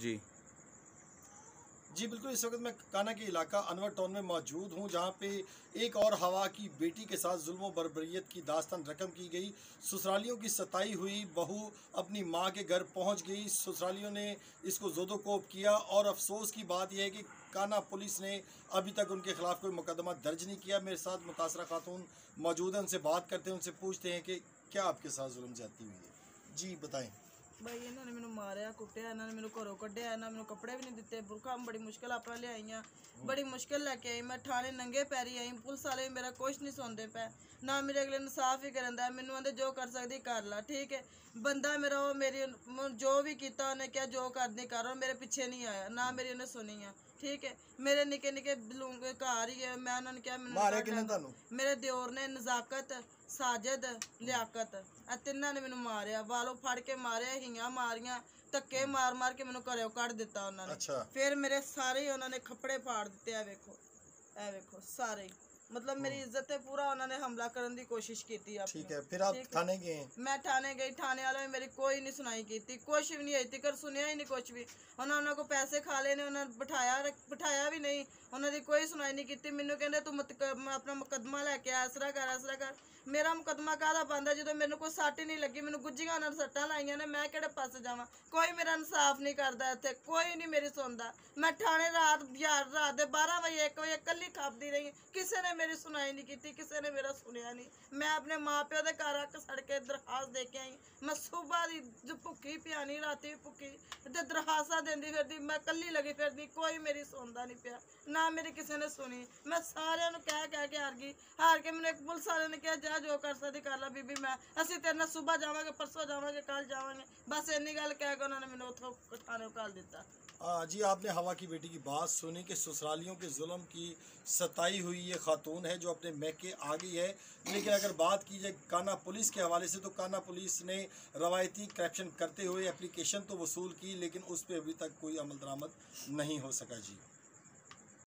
जी जी बिल्कुल, इस वक्त मैं काना के इलाका अनवर टाउन में मौजूद हूँ, जहाँ पे एक और हवा की बेटी के साथ जुल्म बर्बरियत की दास्तान रकम की गई। ससुरालियों की सताई हुई बहू अपनी माँ के घर पहुँच गई। ससुरालियों ने इसको ज़ोदोकोप किया और अफसोस की बात यह है कि काना पुलिस ने अभी तक उनके खिलाफ कोई मुकदमा दर्ज नहीं किया। मेरे साथ मुतासरा खातून मौजूद हैं, उनसे बात करते हैं, उनसे पूछते हैं कि क्या आपके साथ जुल्म ज्यादती हुई है। जी बताएं। भाई इन्होंने मैंने मारिया कुटिया, इन्होंने मैंने घरों कढ़िया, इन्होंने मैंने कपड़े भी नहीं दिते। बुरखा बड़ी मुश्किल अपना ले आई, बड़ी मुश्किल लैके आई। मैं थाने नंगे पैरी आई, पुलिस वाले मेरा कुछ नहीं सुनते पे, ना मेरे अगले इंसाफ ही करन दा। मैनू आंदे जो कर सकदी कर ला, ठीक है। बंदा मेरा वो मेरी जो भी किया उन्हें क्या जो करनी कर, मेरे पीछे नहीं आया, ना मेरी उन्हें सुनी है, ठीक है। मेरे निके निके लूंगे घर ही है। मैं उन्होंने क्या मेरे दियोर ने नजाकत, साजिद, लियाकत, तिन्ना ने मैनू मारिया, वालों फड़ के मारिया, हियां मारिया, धक्के मार मार के मैनू घरों कढ़ दिता उन्होंने। अच्छा। फिर मेरे सारे उन्होंने कपड़े फाड़ दिते। ए वेखो सारे, मतलब मेरी इज्जत पे पूरा उन्होंने हमला करने की कोशिश की थी। ठीक है, फिर आप थाने गए? मैं थाने गई, थाने वालों ने मेरी कोई नहीं सुनाई की थी, कुछ भी नहीं आई कर सुनिया ही नहीं कुछ भी। उन्होंने को पैसे खा लेने, उन्होंने बिठाया भी नहीं, उन्होंने कोई सुनाई नहीं की। मैनू कहते तू अपना मुकदमा लैके आसरा कर। मेरा मुकदमा काहदा पांदा जो मैंने कोई सट ही नहीं लगी, मैंने गुज्जियां उन्होंने सट्टां लाइया ने, मैं किहड़े पासे जावां। कोई मेरा इंसाफ नहीं करता, इत्थे कोई नहीं मेरी सुनता। मैं थाने रात दे 12 बजे 1 बजे कल्ली खापदी रही, किसी ने मेरी सुनाई नहीं की, किसी ने मेरा सुनिया नहीं। मैं अपने माँ प्यो के घर अक सड़ के दरखास्त दे के आई। मैं सुबह की भुखी पियानी, राती भुखी दरखास्तां देंदी फिरदी, मैं कल्ली लगी फिरदी, कोई मेरी सुनता नहीं पिया, ना मेरी किसी ने सुनी। मैं सारिਆਂ ਨੂੰ कह के हार के मैंने एक पुलिस वाले ने कहा जा जो कर सकती कर ला बीबी, मैं असीं तेरे नाल सुबह जावांगे, परसों जावांगे, कल जावांगे, बस इन्नी गल कह के उन्होंने मैंने उत्थों थाने घल दिता। जी आपने हवा की बेटी की बात सुनी कि ससुरालियों के जुल्म की सताई हुई ये खातून है जो अपने मैके आ गई है। लेकिन अगर बात की जाए काना पुलिस के हवाले से, तो काना पुलिस ने रवायती करप्शन करते हुए एप्लीकेशन तो वसूल की, लेकिन उस पर अभी तक कोई अमल दरामद नहीं हो सका। जी